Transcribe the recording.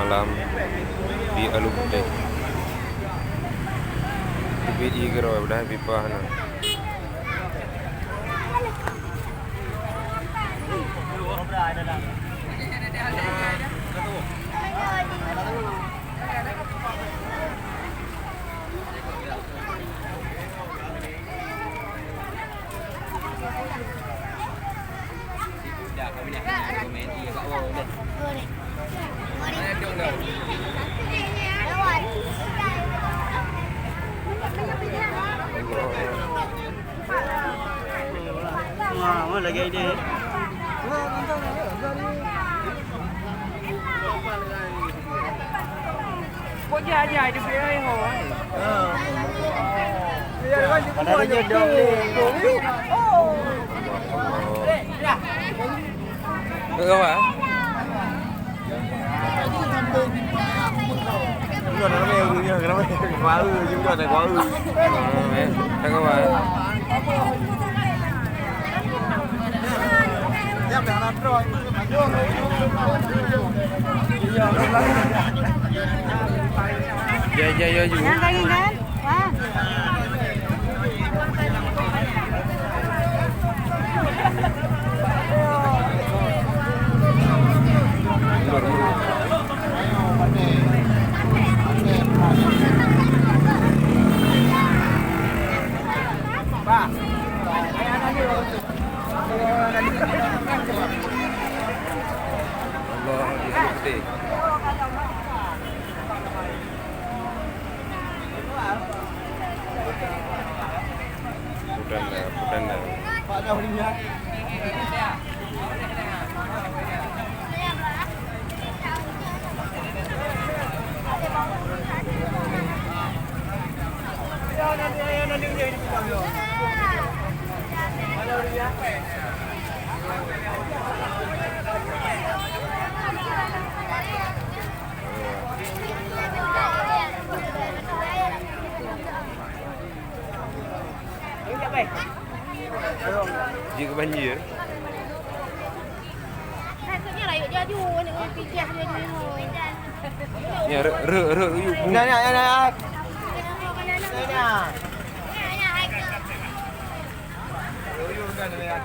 malam di Aluputeh. Bibit igro dah pipah na. Mana lagi ide? Có dài dài đi phía đây hồi. Ada jodoh ni. Enggak apa? Chúng nó mèo như thế nó quá chúng nó này quá Enggak apa? Em để nó rồi. Ya juga. Yang lagi kan? Wah. Allah di Aluputeh. Pudan dah. Pak dah belinya. Jika banjir. Maksudnya lah dia ju ni fikir dia ju hoi. Ya, re you. Nah, nah, nah. Nah. Nah. Yo, yo, dah nak